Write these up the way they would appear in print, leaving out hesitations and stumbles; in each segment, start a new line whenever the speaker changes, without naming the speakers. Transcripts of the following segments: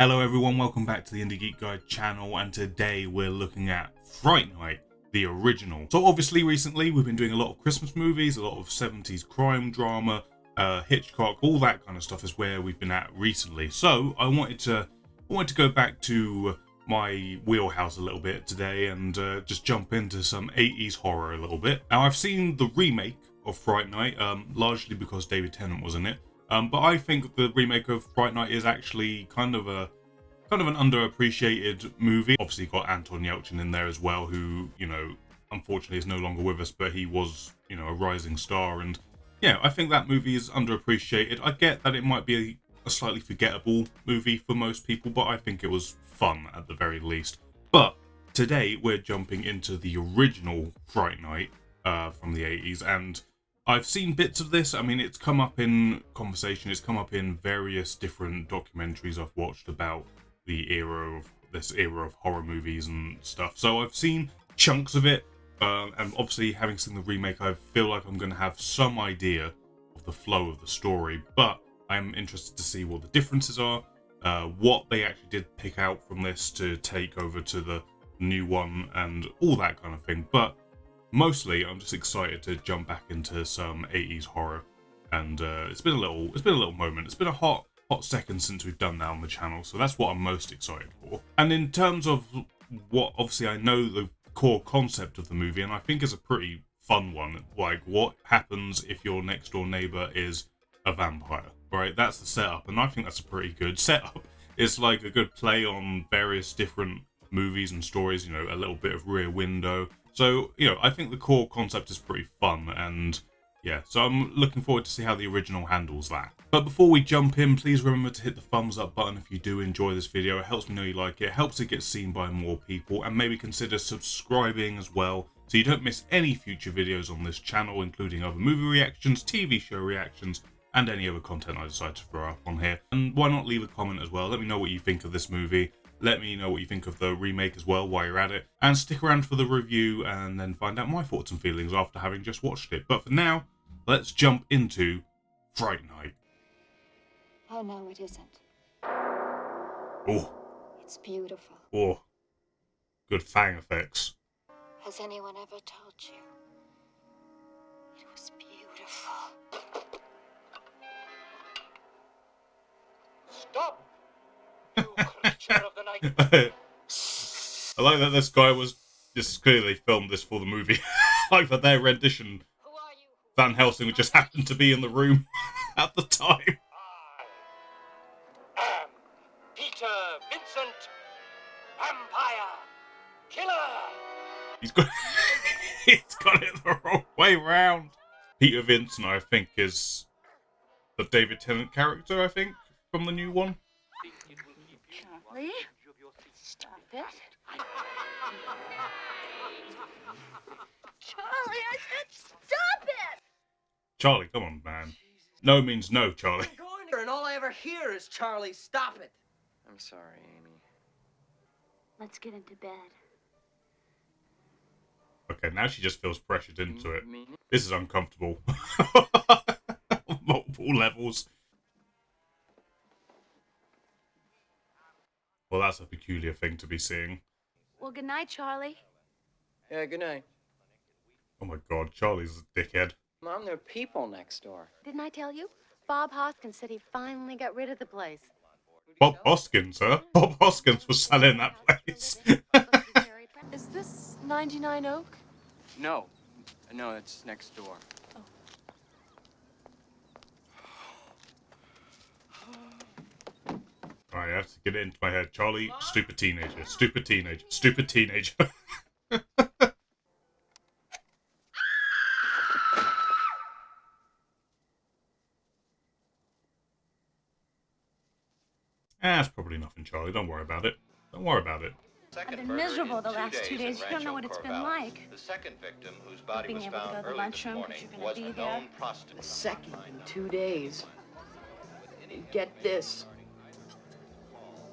Hello everyone, welcome back to the IndieGeekGuy channel, and today we're looking at Fright Night, the original. So obviously recently we've been doing a lot of Christmas movies, a lot of 70s crime drama, Hitchcock, all that kind of stuff is where we've been at recently. So I wanted to go back to my wheelhouse a little bit today and just jump into some 80s horror a little bit. Now I've seen the remake of Fright Night, largely because David Tennant was in it. But I think the remake of Fright Night is actually kind of an underappreciated movie. Obviously got Anton Yelchin in there as well, who, you know, unfortunately is no longer with us, but he was, you know, a rising star. And yeah, I think that movie is underappreciated. I get that it might be a slightly forgettable movie for most people, but I think it was fun at the very least. But today we're jumping into the original Fright Night from the 80s, and I've seen bits of this. I mean, it's come up in conversation, it's come up in various different documentaries I've watched about the era of horror movies and stuff. So I've seen chunks of it, and obviously having seen the remake, I feel like I'm going to have some idea of the flow of the story, but I'm interested to see what the differences are, what they actually did pick out from this to take over to the new one, and all that kind of thing. But mostly, I'm just excited to jump back into some 80s horror, and it's been a little moment. It's been a hot second since we've done that on the channel, so that's what I'm most excited for. And in terms of what, obviously, I know the core concept of the movie, and I think it's a pretty fun one. Like, what happens if your next door neighbor is a vampire? Right, that's the setup, and I think that's a pretty good setup. It's like a good play on various different movies and stories. You know, a little bit of Rear Window. So, you know, I think the core concept is pretty fun, and yeah, so I'm looking forward to see how the original handles that. But before we jump in, please remember to hit the thumbs up button if you do enjoy this video. It helps me know you like it, helps it get seen by more people, and maybe consider subscribing as well, so you don't miss any future videos on this channel, including other movie reactions, TV show reactions, and any other content I decide to throw up on here. And why not leave a comment as well? Let me know what you think of this movie. Let me know what you think of the remake as well while you're at it. And stick around for the review and then find out my thoughts and feelings after having just watched it. But for now, let's jump into Fright Night.
Oh, no, it isn't.
Oh.
It's beautiful.
Oh. Good fang effects.
Has anyone ever told you it was beautiful?
Stop! You creature of the night.
I like that this guy was just clearly filmed this for the movie. Like that their rendition,
Who are you?
Van Helsing just happened to be in the room at the time.
I am Peter Vincent, vampire killer.
He's got it the wrong way round. Peter Vincent, I think, is the David Tennant character, I think, from the new one.
Charley? Stop it. Charley, I said stop it!
Charlie, come on, man. No means no, Charlie.
I'm going here, and all I ever hear is Charlie, stop it.
I'm sorry, Amy.
Let's get into bed.
Okay, now she just feels pressured into it.
Me?
This is uncomfortable. On multiple levels. Well, that's a peculiar thing to be seeing.
Well, good night, Charlie.
Yeah, good night.
Oh my god, Charlie's a dickhead.
Mom, there are people next door.
Didn't I tell you? Bob Hoskins said he finally got rid of the place.
Bob Hoskins, huh? Bob Hoskins was selling that place.
Is this 99 Oak?
No, it's next door.
Alright, I have to get it into my head. Charlie, stupid teenager, stupid teenager, stupid teenager. That's probably nothing, Charlie. Don't worry about it. Don't worry about it.
I've been miserable the last 2 days. You don't know what it's been like.
The second victim, whose body
Being
was
able to
found
go to the
early this
lunchroom 'cause
morning,
you're gonna
was
be
a
there.
known prostitute.
The second in 2 days. And get this.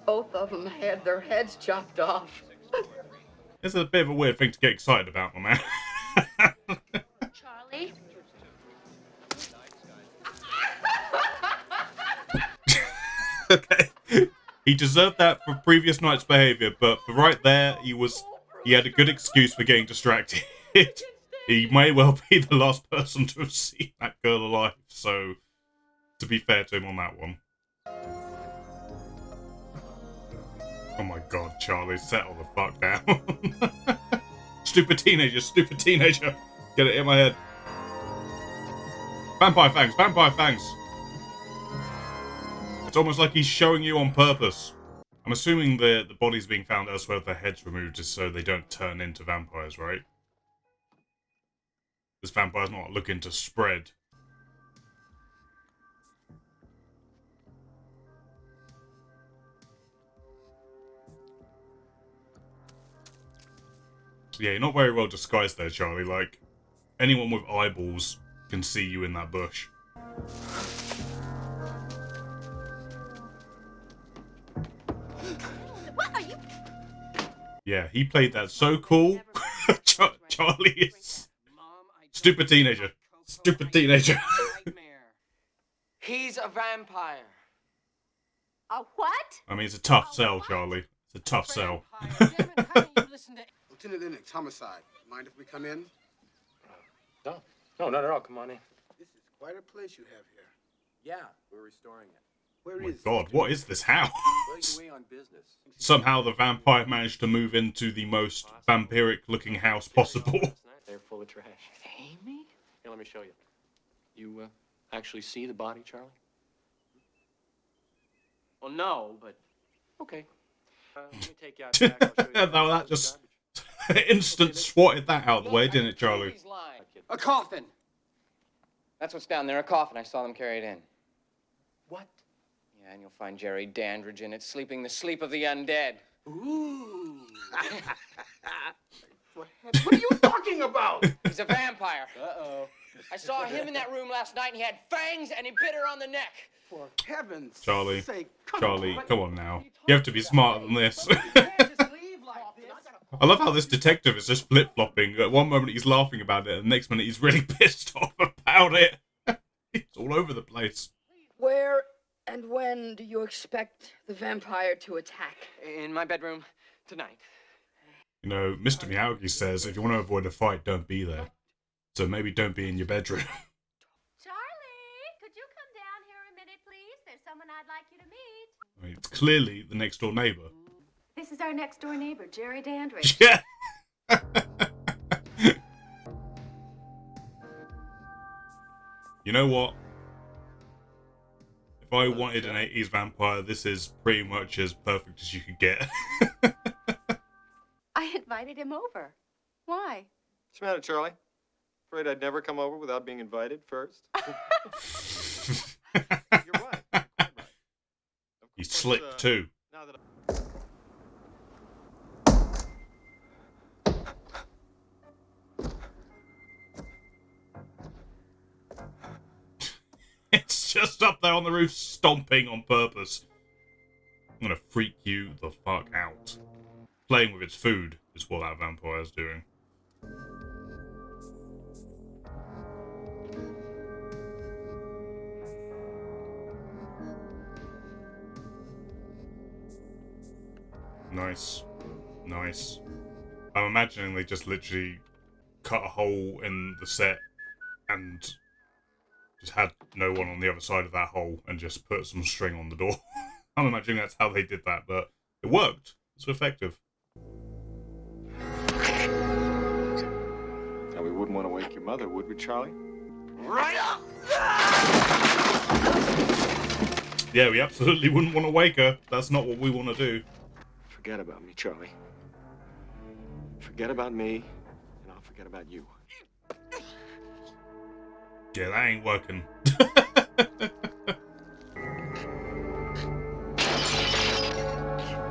Both of them had their heads chopped off.
It's a bit of a weird thing to get excited about, my man.
Charlie?
Okay. He deserved that for previous night's behavior, but for right there, he had a good excuse for getting distracted. He may well be the last person to have seen that girl alive, so to be fair to him on that one. Oh my god, Charlie, settle the fuck down. Stupid teenager, stupid teenager. Get it in my head. Vampire fangs, vampire fangs. It's almost like he's showing you on purpose. I'm assuming the bodies being found elsewhere with their heads removed just so they don't turn into vampires, right? This vampire's not looking to spread. Yeah, you're not very well disguised there, Charlie. Like, anyone with eyeballs can see you in that bush.
What are you?
Yeah, he played that so cool. Charlie is... Stupid teenager. Stupid teenager.
He's a vampire.
A what?
I mean, it's a tough sell, Charlie. It's a tough sell.
Lieutenant Lennox, homicide. Mind if we come in?
No, not at all. Come on in.
This is quite a place you have here.
Yeah, we're restoring it.
Where
Oh my
is
god, what is this house?
Well, you're away on business.
Somehow the vampire managed to move into the most vampiric-looking house possible.
They're full of trash.
Amy? Here, let me show you. You actually see the body, Charlie? Well, no, but okay. Let me take you out back. I'll show you
No, that just instant swatted that out of the way, didn't it, Charlie?
He's lying.
A coffin.
That's what's down there, a coffin. I saw them carry it in.
What?
Yeah, and you'll find Jerry Dandridge in it, sleeping the sleep of the undead.
Ooh.
What are you talking about?
He's a vampire.
Uh-oh.
I saw him in that room last night, and he had fangs, and he bit her on the neck.
For heaven's
Charlie,
sake, come
Charlie,
on.
come on now. You have to be smarter than this.
You can't just leave like this.
I love how this detective is just flip-flopping. At one moment he's laughing about it, and the next minute he's really pissed off about it. It's all over the place.
Where and when do you expect the vampire to attack?
In my bedroom tonight.
You know, Mr. Miyagi says if you want to avoid a fight, don't be there. So maybe don't be in your bedroom.
Charlie, could you come down here a minute, please? There's someone I'd like you to meet.
I mean, it's clearly the next door neighbor.
This is our next door neighbor, Jerry Dandridge.
Yeah. You know what? If I wanted an 80s vampire, this is pretty much as perfect as you could get.
I invited him over. Why?
What's the matter, Charlie? Afraid I'd never come over without being invited first? You're right. You're quite right. Of
He's
course,
slick too.
Now that
It's just up there on the roof stomping on purpose. I'm gonna freak you the fuck out. Playing with its food is what that vampire's doing. Nice. Nice. I'm imagining they just literally cut a hole in the set and just had no one on the other side of that hole and just put some string on the door. I'm imagining that's how they did that, but it worked. It's effective.
Now, we wouldn't want to wake your mother, would we, Charlie?
Right up!
Yeah, we absolutely wouldn't want to wake her. That's not what we want to do.
Forget about me, Charlie. Forget about me, and I'll forget about you.
Yeah, that ain't working.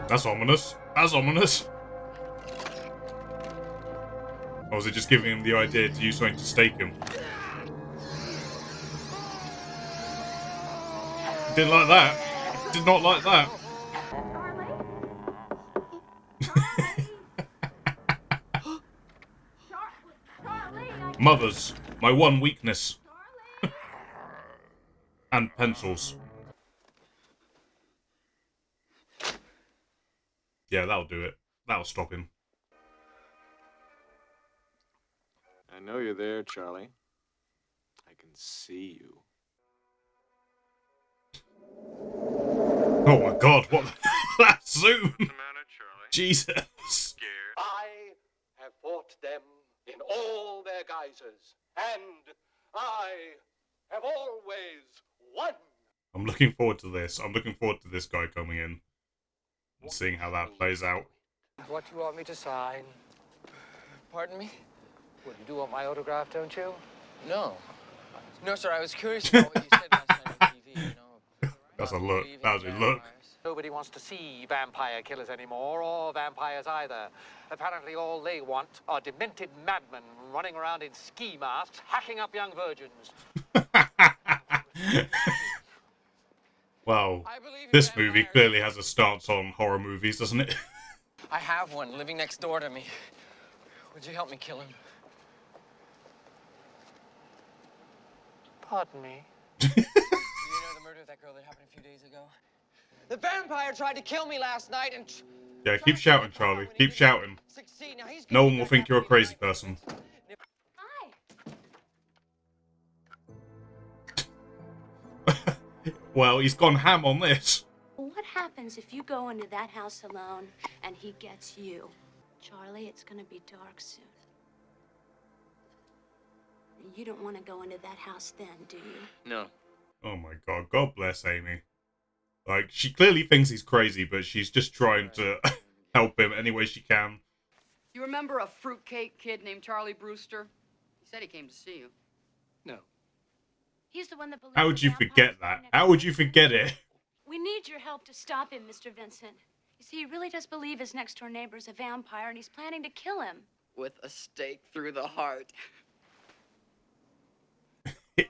That's ominous. That's ominous. Or was it just giving him the idea to use something to stake him? Didn't like that. Did not like that. Mothers, my one weakness. And pencils. Yeah, that'll do it. That'll stop him.
I know you're there, Charlie. I can see you.
Oh my god, what that zoom?
What's the matter, Charlie?
Jesus.
Scared?
I have fought them in all their guises, and I have always won.
I'm looking forward to this. I'm looking forward to this guy coming in and seeing how that plays out.
What do you want me to sign? Pardon me? Well, you do want my autograph, don't you? No. No, sir, I was curious about what you said last night on TV, you know.
That's a look. That was a look.
Nobody wants to see vampire killers anymore, or vampires either. Apparently all they want are demented madmen running around in ski masks, hacking up young virgins.
Well,
I believe in
this movie
vampires.
clearly has a stance on horror movies, doesn't it?
I have one living next door to me. Would you help me kill him? Pardon me? Do you know the murder of that girl that happened a few days ago? The vampire tried to kill me last night and...
Yeah, keep shouting, Charlie. Keep shouting.
Succeed. Now, he's
No
gonna
one
be
will
back
think you're a
after me
crazy
tonight.
person.
Hi.
Well, he's gone ham on this.
What happens if you go into that house alone and he gets you? Charlie, it's gonna be dark soon. You don't want to go into that house then, do you?
No.
Oh my god, God bless Amy. Like, she clearly thinks he's crazy, but she's just trying to help him any way she can.
You remember a fruitcake kid named Charlie Brewster? He said he came to see you.
No.
He's the one that believes
How would
in
you
vampires
forget
living
that?
next
How
door.
would you forget it?
We need your help to stop him, Mr. Vincent. You see, he really does believe his next-door neighbor's a vampire, and he's planning to kill him.
With a stake through the heart.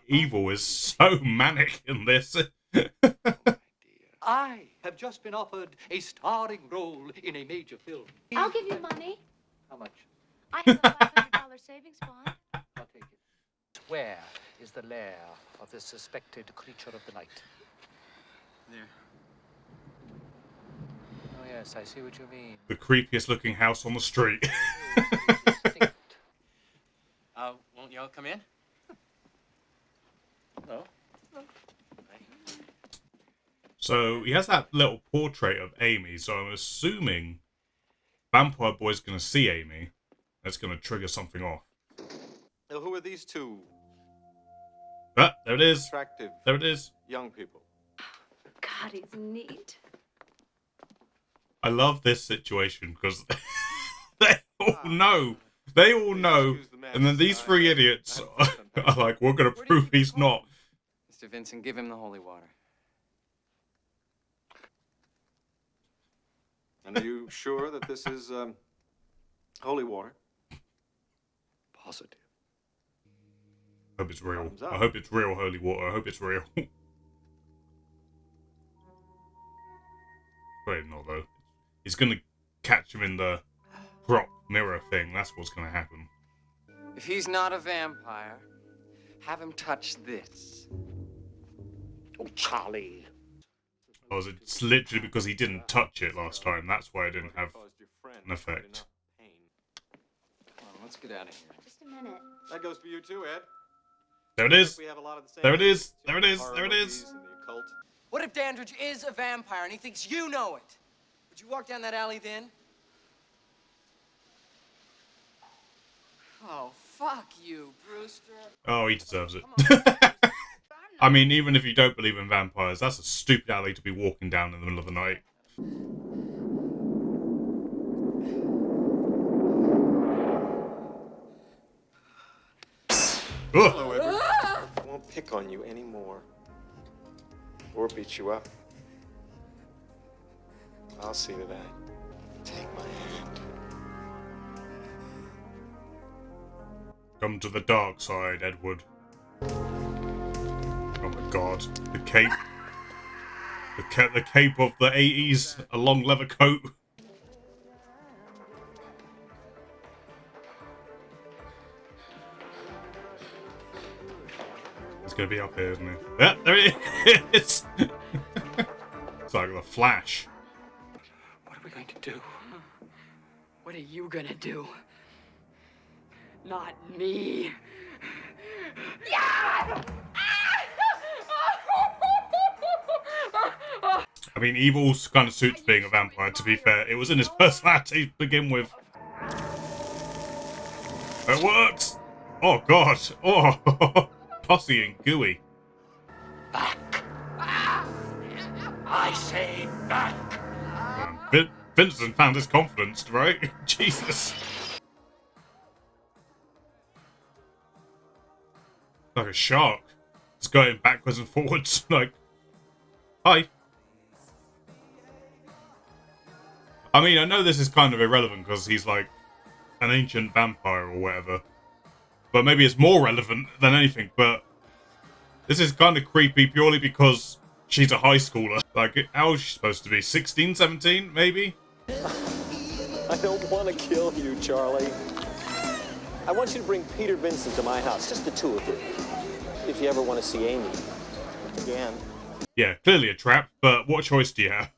Evil is so manic in this.
I have just been offered a starring role in a major film.
I'll give you money.
How much?
I have a $500 savings bond.
I'll take it.
Where is the lair of this suspected creature of the night?
There.
Oh, yes, I see what you mean.
The creepiest looking house on the street.
Distinct.
Won't y'all come in? No.
So he has that little portrait of Amy, so I'm assuming Vampire Boy's gonna see Amy. That's gonna trigger something off.
Now, who are these two
Ah, there it is.
attractive
There it is.
young people?
God, he's neat.
I love this situation because they all know. They all know. And then these three idiots are like, we're gonna prove he's not.
Mr. Vincent, give him the holy water.
And are you sure that this is holy water?
Positive.
I hope it's real.
Thumbs up.
I hope it's real holy water. I hope it's real. Wait, not though. He's gonna catch him in the prop mirror thing. That's what's gonna happen.
If he's not a vampire, have him touch this.
Oh, Charlie.
Oh, it's literally because he didn't touch it last time. That's why it didn't have
Caused your friend
an effect.
enough pain.
Come on, let's get out of here.
Just a minute.
That goes for you too, Ed.
There it is.
We have a lot of the same
There it is.
interests,
There it is.
horror
There it is.
movies and the occult.
What if Dandridge is a vampire and he thinks you know it? Would you walk down that alley then? Oh, fuck you, Brewster.
Oh, he deserves it.
Come on.
I mean, even if you don't believe in vampires, that's a stupid alley to be walking down in the middle of the night. Ugh.
Hello, Edward. I won't pick on you anymore. Or beat you up. I'll see to that. Take my hand.
Come to the dark side, Edward. Oh my god. The cape. The cape of the 80s. A long leather coat. It's gonna be up here, isn't it? Yeah, there it is! It's like the Flash.
What
we going to do?
What are you gonna do? Not me. Yeah!
I mean, evil kind of suits being a vampire, to be fair. It was in his personality to begin with. It works! Oh, God. Oh, pussy and gooey.
Back. I say back.
Vincent found his confidence, right? Jesus. Like a shark. It's going backwards and forwards, like... Hi. I mean, I know this is kind of irrelevant because he's like an ancient vampire or whatever. But maybe it's more relevant than anything, but this is kind of creepy purely because she's a high schooler. Like, how is she supposed to be? 16, 17, maybe?
I don't want to kill you, Charlie. I want you to bring Peter Vincent to my house, just the two of you. If you ever want to see Amy again.
Yeah, clearly a trap, but what choice do you have?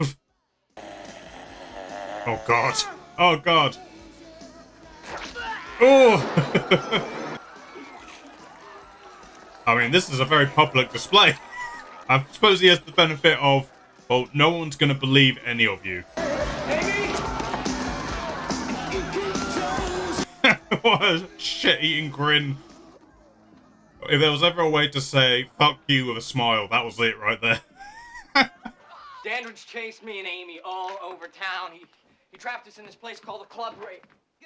Oh, God. Oh, God. Oh! I mean, this is a very public display. I suppose he has the benefit of, well, no one's going to believe any of you. What a shit-eating grin. If there was ever a way to say, fuck you with a smile, that was it right there.
Dandridge chased me and Amy all over town. He trapped us in this place called the Club Ray.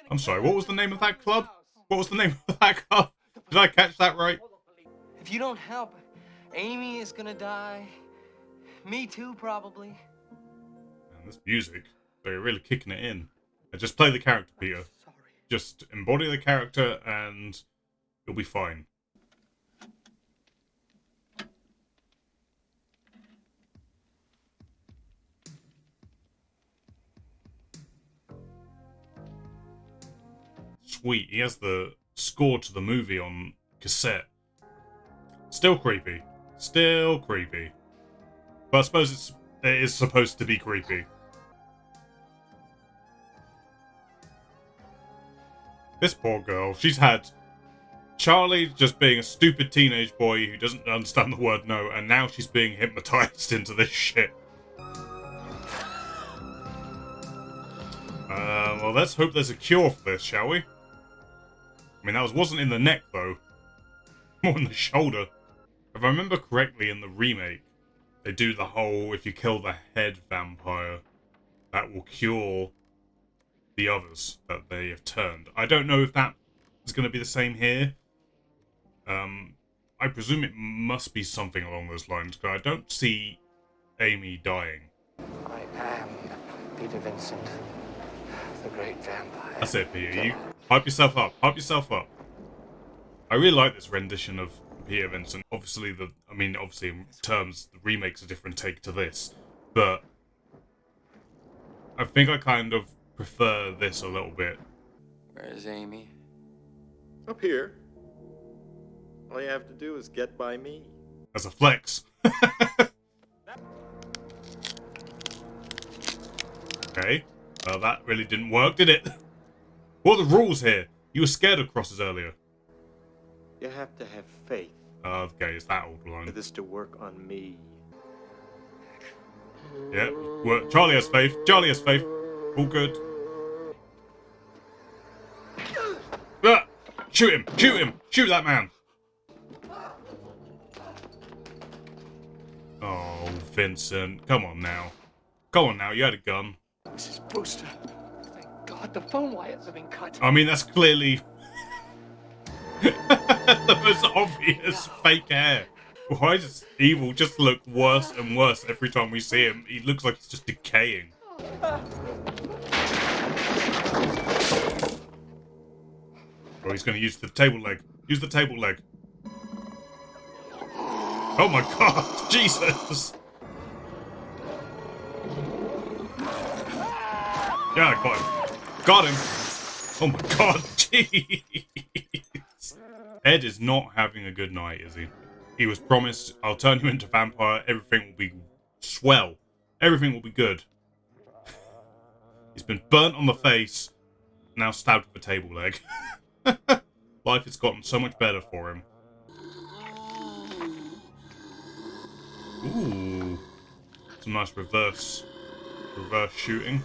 I'm sorry, what was the name of that club? What was the name of that club? Did I catch that right?
If you don't help, Amy is gonna die. Me too, probably.
Man, this music, they're really kicking it in. Just play the character, Peter. Just embody the character and you'll be fine. Sweet, he has the score to the movie on cassette. Still creepy. Still creepy. But I suppose it is supposed to be creepy. This poor girl, she's had Charlie just being a stupid teenage boy who doesn't understand the word no, and now she's being hypnotized into this shit. Well, let's hope there's a cure for this, shall we? I mean, that wasn't in the neck, though. More in the shoulder. If I remember correctly, in the remake, they do the whole, if you kill the head vampire, that will cure the others that they have turned. I don't know if that is going to be the same here. I presume it must be something along those lines, because I don't see Amy dying.
I am Peter Vincent, the great vampire.
That's it, Peter. You hype yourself up. Hype yourself up. I really like this rendition of Peter Vincent. Obviously, obviously in terms, the remake's a different take to this, but I think I kind of prefer this a little bit.
Where's Amy?
Up here. All you have to do is get by me.
As a flex. Okay. Well, that really didn't work, did it? What are the rules here? You were scared of crosses earlier.
You have to have faith
Okay, is that old line?
for this to work on me.
Yeah. Well, Charlie has faith. Charlie has faith. All good. Ah! Shoot him! Shoot him! Shoot that man! Oh, Vincent. Come on now. Come on now, you had a gun.
Mrs. Brewster. Thank God the phone wires have been cut.
I mean, that's clearly the most obvious fake hair. Why does Evil just look worse and worse every time we see him? He looks like he's just decaying. Oh, he's going to use the table leg. Use the table leg. Oh my God, Jesus! Yeah, I got him. Got him! Oh my God, jeez! Ed is not having a good night, is he? He was promised, I'll turn you into vampire, everything will be swell. Everything will be good. He's been burnt on the face, now stabbed with a table leg. Life has gotten so much better for him. Ooh. Some nice reverse shooting.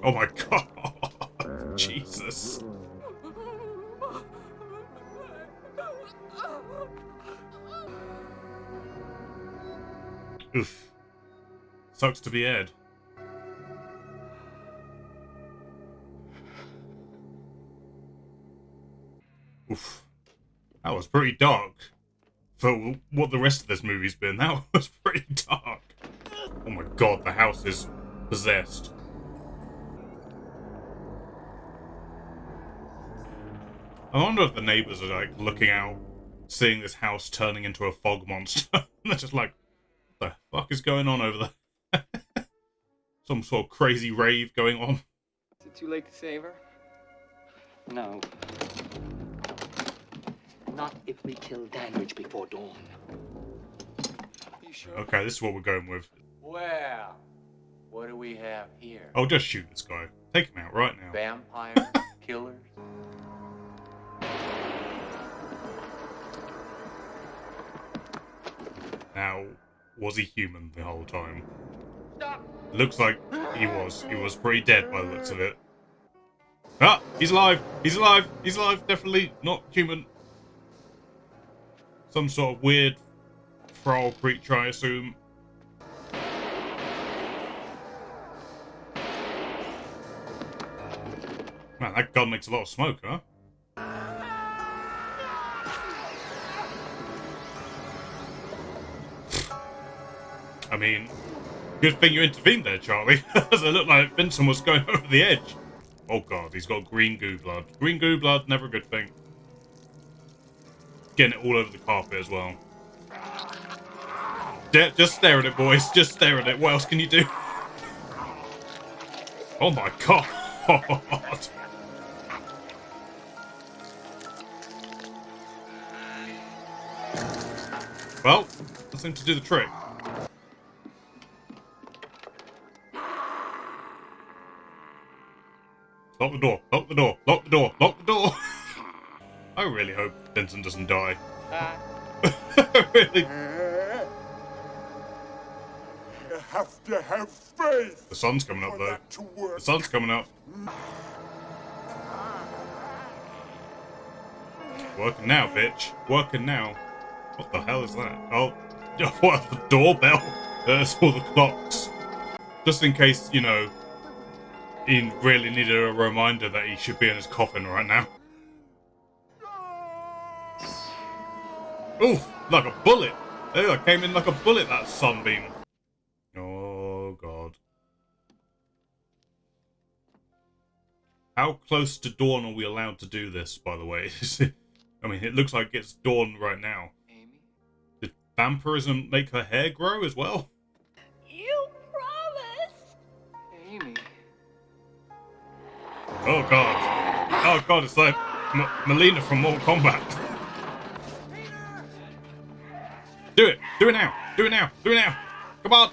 Oh my god. Jesus. Oof. Sucks to be Ed. Oof. That was pretty dark. For what the rest of this movie's been, that was pretty dark. Oh my god, the house is possessed. I wonder if the neighbors are like looking out, seeing this house turning into a fog monster. They're just like, what the fuck is going on over there? Some sort of crazy rave going on.
Is it too late to save her? No. Not if we kill Dandridge before dawn. You sure?
Okay, this is what we're going with.
Well, what do we have here?
Oh, just shoot this guy. Take him out right now.
Vampire killers?
Now, was he human the whole time?
Stop!
Looks like he was. He was pretty dead by the looks of it. Ah! He's alive! He's alive! He's alive! Definitely not human. Some sort of weird feral creature, I assume. Man, that gun makes a lot of smoke, huh? I mean, good thing you intervened there, Charlie. Because it looked like Vincent was going over the edge. Oh god, he's got green goo blood. Green goo blood, never a good thing. Getting it all over the carpet as well. Just stare at it, boys. Just stare at it. What else can you do? Oh my god. Well, that seemed to do the trick. Lock the door. Lock the door. Lock the door. Lock the door. I really hope Vincent doesn't die. Really?
You have to have faith.
The sun's coming up, though. The sun's coming up. Working now, bitch. Working now. What the hell is that? Oh, what? The doorbell? There's all the clocks. Just in case, you know, he really needed a reminder that he should be in his coffin right now. Ooh, like a bullet. Ew, I came in like a bullet, that sunbeam. Oh, God. How close to dawn are we allowed to do this, by the way? I mean, it looks like it's dawn right now.
Amy?
Did vampirism make her hair grow as well?
You promised!
Amy?
Oh, God. Oh, God, it's like Melina from Mortal Kombat. Do it! Do it now! Do it now! Do it now! Come on!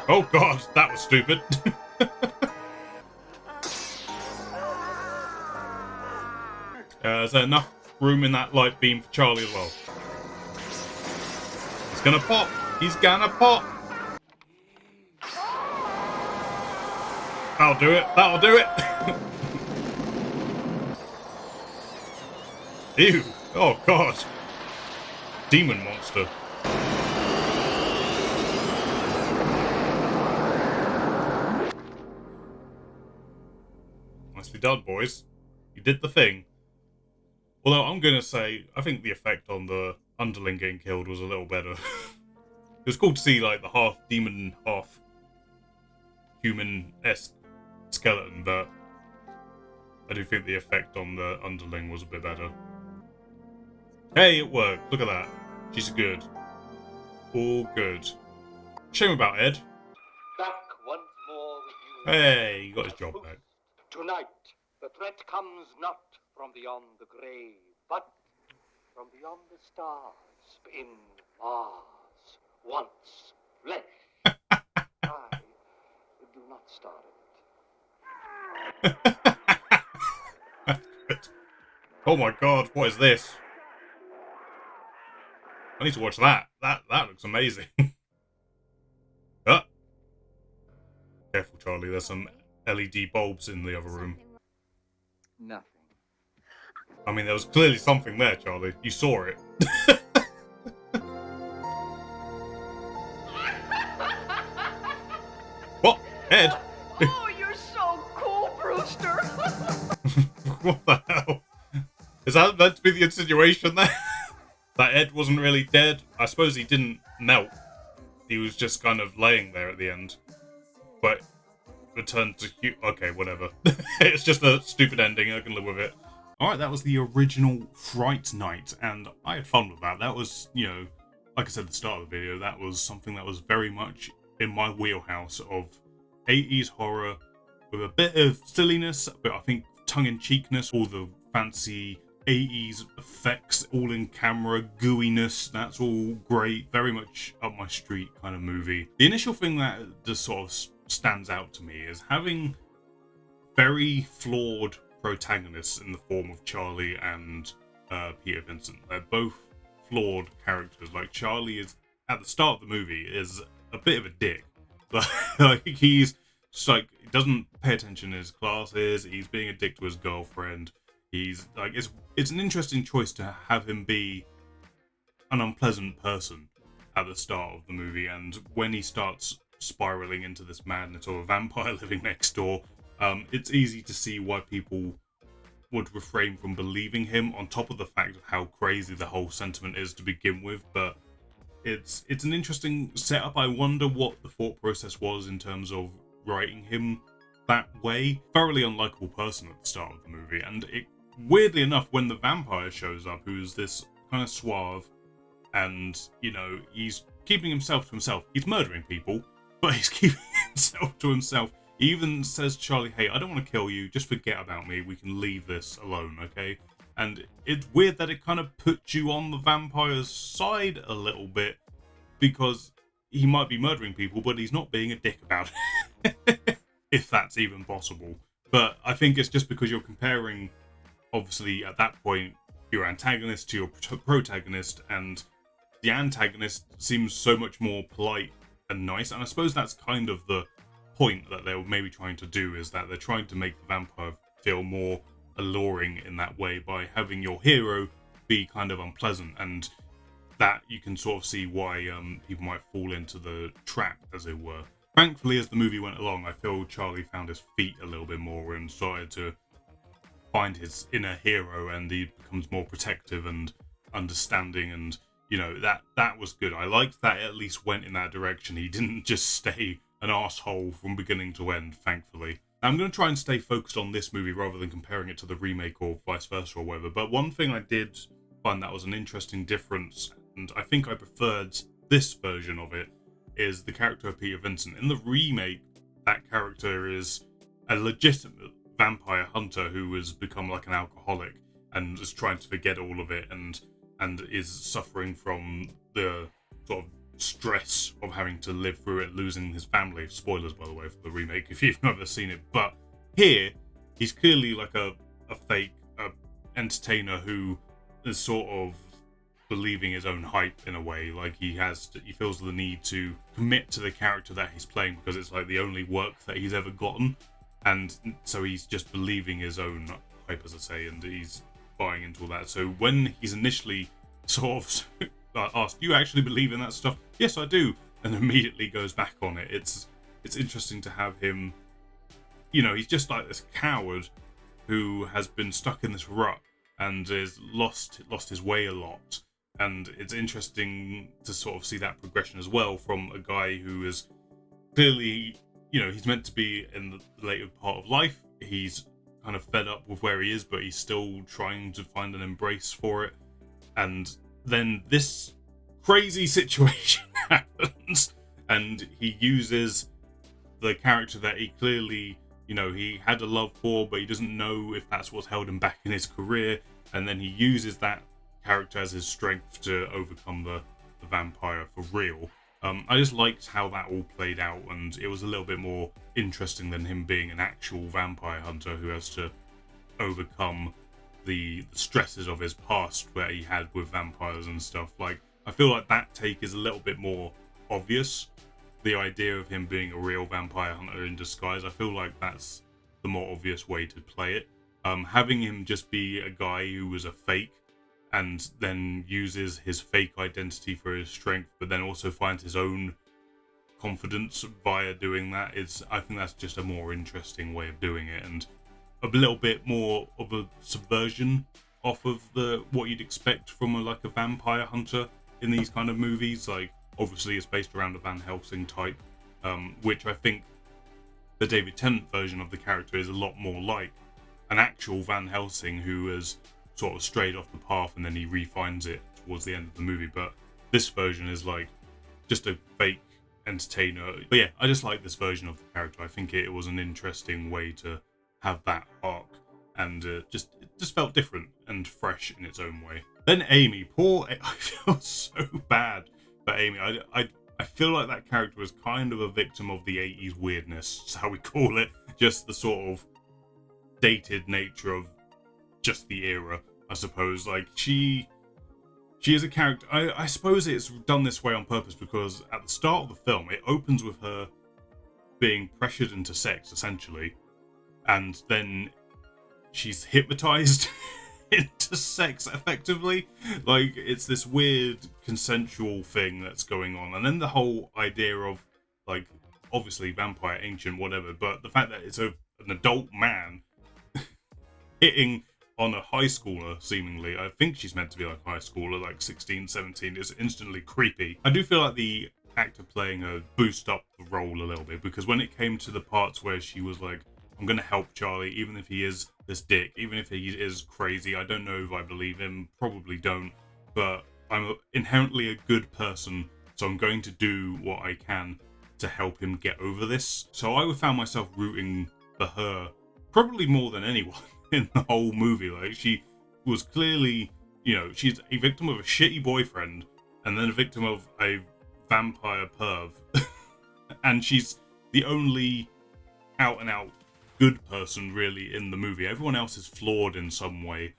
Oh god, that was stupid. Is there enough room in that light beam for Charlie as well? He's gonna pop! He's gonna pop! That'll do it! That'll do it! Ew! Oh god! Demon monster. Nicely done, boys. You did the thing. Although I'm gonna say, I think the effect on the underling getting killed was a little better. It was cool to see like the half demon, half human-esque skeleton, but I do think the effect on the underling was a bit better. Hey, it worked. Look at that. She's good. All good. Shame about Ed.
Back once more with you.
Hey, he got his job back.
Tonight, the threat comes not from beyond the grave, but from beyond the stars. wasp in Mars wants flesh. I do not star in it.
Oh my god, what is this? I need to watch that. That looks amazing. Careful, Charlie. There's some LED bulbs in the other room.
Nothing.
I mean, there was clearly something there, Charlie. You saw it. What? Ed?
Oh, you're so cool, Brewster.
What the hell? Is that meant to be the insinuation there? That Ed wasn't really dead? I suppose he didn't melt. He was just kind of laying there at the end. But returned to okay, whatever. It's just a stupid ending. I can live with it. Alright, that was the original Fright Night, and I had fun with that. That was, you know, like I said at the start of the video, that was something that was very much in my wheelhouse of 80s horror with a bit of silliness, but I think tongue-in-cheekness, all the fancy 80s effects, all in camera, gooiness, that's all great. Very much up my street kind of movie. The initial thing that just sort of stands out to me is having very flawed protagonists in the form of Charley and Peter Vincent. They're both flawed characters. Like, Charley is, at the start of the movie, is a bit of a dick. Like, he's just like, he doesn't pay attention in his classes, he's being a dick to his girlfriend. He's like, it's an interesting choice to have him be an unpleasant person at the start of the movie, and when he starts spiraling into this madness or a vampire living next door, it's easy to see why people would refrain from believing him, on top of the fact of how crazy the whole sentiment is to begin with. But it's an interesting setup. I wonder what the thought process was in terms of writing him that way. Thoroughly unlikable person at the start of the movie, and it, weirdly enough, when the vampire shows up, who's this kind of suave, and, you know, he's keeping himself to himself. He's murdering people, but he's keeping himself to himself. He even says, Charley, hey, I don't want to kill you, just forget about me, we can leave this alone, okay? And it's weird that it kind of puts you on the vampire's side a little bit, because he might be murdering people, but he's not being a dick about it. If that's even possible. But I think it's just because you're comparing, obviously, at that point, your antagonist to your protagonist, and the antagonist seems so much more polite and nice, and I suppose that's kind of the point that they were maybe trying to do, is that they're trying to make the vampire feel more alluring in that way by having your hero be kind of unpleasant, and that you can sort of see why people might fall into the trap, as it were. Thankfully, as the movie went along, I feel Charley found his feet a little bit more and started to find his inner hero, and he becomes more protective and understanding, and, you know, that was good. I liked that it at least went in that direction. He didn't just stay an asshole from beginning to end, thankfully. Now, I'm going to try and stay focused on this movie rather than comparing it to the remake or vice versa or whatever, but one thing I did find that was an interesting difference, and I think I preferred this version of it, is the character of Peter Vincent. In the remake, that character is a legitimate vampire hunter who has become like an alcoholic and is trying to forget all of it, and is suffering from the sort of stress of having to live through it, losing his family. Spoilers, by the way, for the remake if you've never seen it. But here, he's clearly like a fake entertainer who is sort of believing his own hype in a way. Like, he feels the need to commit to the character that he's playing because it's like the only work that he's ever gotten, and so he's just believing his own hype, as I say, and he's buying into all that. So when he's initially sort of asked, do you actually believe in that stuff? Yes, I do, and immediately goes back on it. It's interesting to have him, you know, he's just like this coward who has been stuck in this rut and is lost his way a lot. And it's interesting to sort of see that progression as well from a guy who is clearly, you know, he's meant to be in the later part of life. He's kind of fed up with where he is, but he's still trying to find an embrace for it. And then this crazy situation happens, and he uses the character that he clearly, you know, he had a love for, but he doesn't know if that's what's held him back in his career. And then he uses that character as his strength to overcome the vampire for real. I just liked how that all played out, and it was a little bit more interesting than him being an actual vampire hunter who has to overcome the stresses of his past where he had with vampires and stuff. Like, I feel like that take is a little bit more obvious. The idea of him being a real vampire hunter in disguise, I feel like that's the more obvious way to play it. Having him just be a guy who was a fake and then uses his fake identity for his strength, but then also finds his own confidence via doing that, I think that's just a more interesting way of doing it, and a little bit more of a subversion off of what you'd expect from a vampire hunter in these kind of movies. Like, obviously it's based around a Van Helsing type, which I think the David Tennant version of the character is a lot more like an actual Van Helsing who has sort of strayed off the path and then he refines it towards the end of the movie. But this version is like just a fake entertainer. But yeah, I just like this version of the character. I think it was an interesting way to have that arc, and it just felt different and fresh in its own way. Then Amy, I feel so bad for Amy. I feel like that character was kind of a victim of the 80s weirdness, is how we call it. Just the sort of dated nature of just the era, I suppose. Like, she is a character, I suppose it's done this way on purpose, because at the start of the film it opens with her being pressured into sex, essentially, and then she's hypnotized into sex, effectively. Like, it's this weird consensual thing that's going on, and then the whole idea of, like, obviously vampire, ancient, whatever, but the fact that it's an adult man hitting on a high schooler, seemingly. I think she's meant to be like a high schooler, like 16, 17. It's instantly creepy. I do feel like the actor playing her boosted up the role a little bit, because when it came to the parts where she was like, I'm going to help Charlie, even if he is this dick, even if he is crazy. I don't know if I believe him, probably don't, but I'm inherently a good person, so I'm going to do what I can to help him get over this. So I found myself rooting for her probably more than anyone in the whole movie. Like, she was clearly, she's a victim of a shitty boyfriend and then a victim of a vampire perv. And she's the only out and out good person really in the movie. Everyone else is flawed in some way.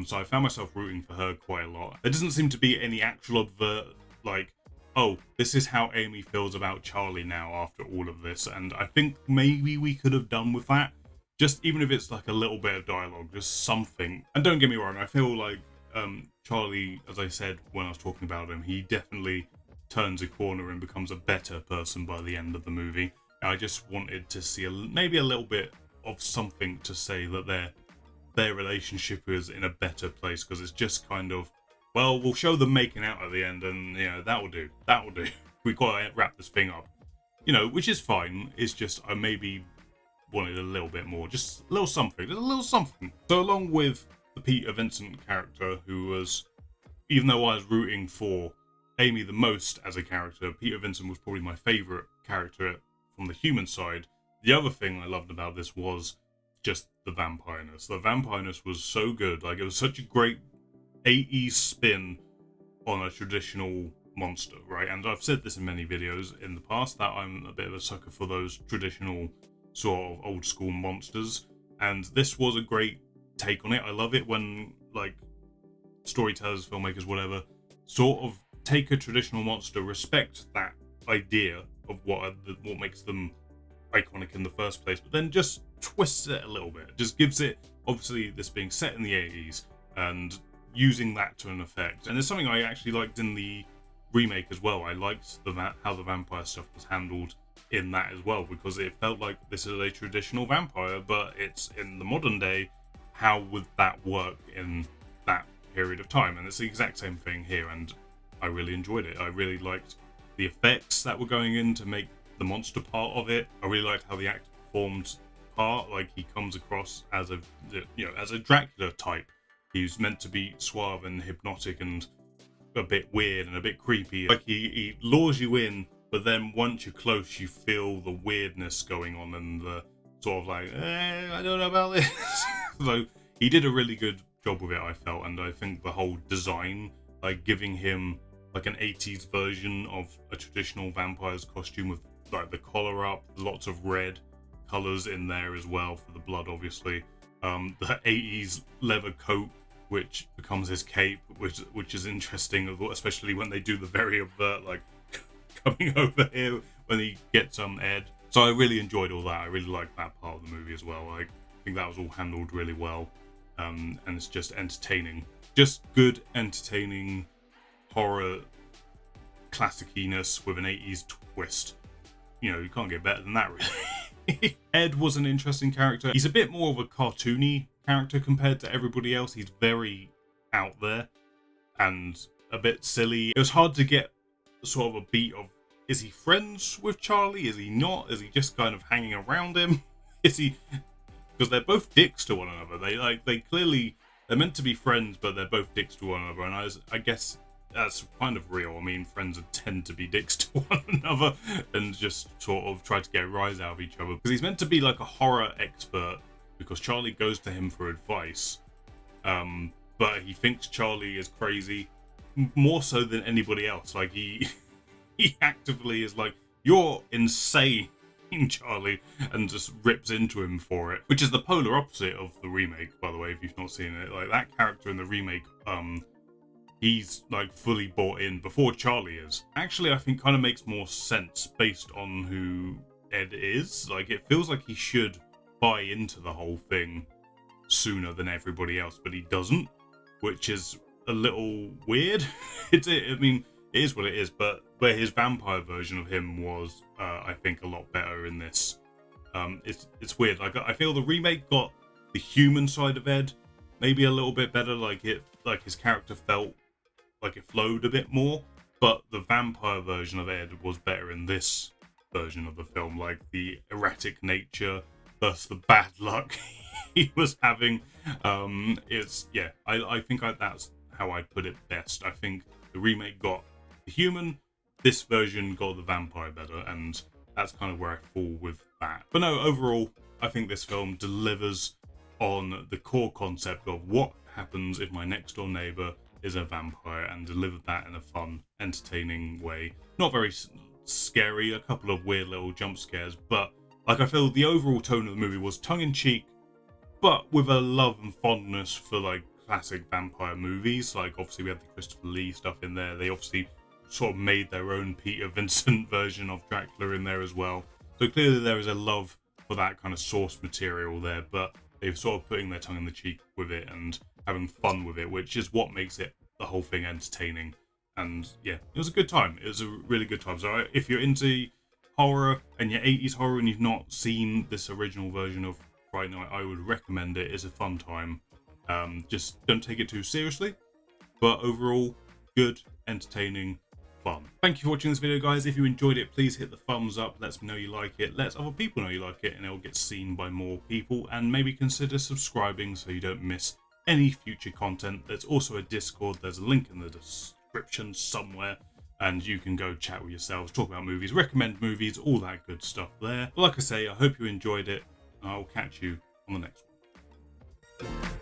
So I found myself rooting for her quite a lot. There doesn't seem to be any actual overt, like, oh, this is how Amy feels about Charlie now after all of this. And I think maybe we could have done with that. Just even if it's like a little bit of dialogue, just something. And don't get me wrong, I feel like Charlie, as I said when I was talking about him, he definitely turns a corner and becomes a better person by the end of the movie. I just wanted to see maybe a little bit of something to say that their relationship is in a better place, because it's just kind of, well, we'll show them making out at the end, and that'll do. We've got to wrap this thing up, which is fine. It's just I maybe wanted a little bit more, just a little something. So along with the Peter Vincent character, who was, even though I was rooting for Amy the most as a character, Peter Vincent was probably my favourite character from the human side. The other thing I loved about this was just the vampireness. The vampireness was so good. Like, it was such a great 80s spin on a traditional monster, right? And I've said this in many videos in the past that I'm a bit of a sucker for those traditional sort of old school monsters, and this was a great take on it. I love it when, like, storytellers, filmmakers, whatever, sort of take a traditional monster, respect that idea of what makes them iconic in the first place, but then just twists it a little bit. Just gives it, obviously this being set in the 80s, and using that to an effect. And there's something I actually liked in the remake as well. I liked how the vampire stuff was handled in that as well, because it felt like this is a traditional vampire, but it's in the modern day. How would that work in that period of time? And it's the exact same thing here, and I really enjoyed it. I really liked the effects that were going in to make the monster part of it. I really liked how the actor performed part. Like, he comes across as a Dracula type. He's meant to be suave and hypnotic and a bit weird and a bit creepy. Like, he lures you in, but then once you're close, you feel the weirdness going on and the sort of like, I don't know about this. So he did a really good job with it, I felt, and I think the whole design, like giving him like an 80s version of a traditional vampire's costume with like the collar up, lots of red colors in there as well for the blood, obviously. The 80s leather coat, which becomes his cape, which is interesting, especially when they do the very overt, like coming over here when he gets Ed. So I really enjoyed all that. I really liked that part of the movie as well. I think that was all handled really well, and it's just entertaining, just good, entertaining horror classiciness with an 80s twist. You know, you can't get better than that, really. Ed was an interesting character. He's a bit more of a cartoony character compared to everybody else. He's very out there and a bit silly. It was hard to get sort of a beat of, is he friends with Charley? Is he not? Is he just kind of hanging around him? Is he? Because they're both dicks to one another. They clearly, they're meant to be friends, but they're both dicks to one another. And I guess that's kind of real. I mean, friends tend to be dicks to one another and just sort of try to get a rise out of each other. Because he's meant to be like a horror expert, because Charley goes to him for advice. But he thinks Charley is crazy, more so than anybody else. Like he actively is like, you're insane, Charley, and just rips into him for it, which is the polar opposite of the remake, by the way, if you've not seen it. Like, that character in the remake, he's like fully bought in before Charley is. Actually, I think kind of makes more sense based on who Ed is. Like, it feels like he should buy into the whole thing sooner than everybody else, but he doesn't, which is a little weird. I mean, it is what it is, but where his vampire version of him was, I think, a lot better in this. It's weird. Like, I feel the remake got the human side of Ed maybe a little bit better. Like his character felt like it flowed a bit more, but the vampire version of Ed was better in this version of the film. Like the erratic nature, thus the bad luck he was having. I think that's how I'd put it best. I think the remake got the human, this version got the vampire better, and that's kind of where I fall with that. But no, overall, I think this film delivers on the core concept of what happens if my next door neighbor is a vampire, and delivered that in a fun, entertaining way. Not very scary, a couple of weird little jump scares, but like, I feel the overall tone of the movie was tongue-in-cheek, but with a love and fondness for like classic vampire movies. Like, obviously we had the Christopher Lee stuff in there. They obviously sort of made their own Peter Vincent version of Dracula in there as well. So clearly there is a love for that kind of source material there, but they're sort of putting their tongue in the cheek with it and having fun with it, which is what makes it, the whole thing, entertaining. And yeah, it was a good time. It was a really good time. So if you're into horror and you're 80s horror and you've not seen this original version of Fright Night, I would recommend it. It's a fun time. Just don't take it too seriously, but overall, good, entertaining, fun. Thank you for watching this video, guys. If you enjoyed it, please hit the thumbs up. Let me know you like it. Let other people know you like it, and it'll get seen by more people. And maybe consider subscribing so you don't miss any future content. There's also a Discord. There's a link in the description somewhere, and you can go chat with yourselves, talk about movies, recommend movies, all that good stuff there. But like I say, I hope you enjoyed it. I'll catch you on the next one.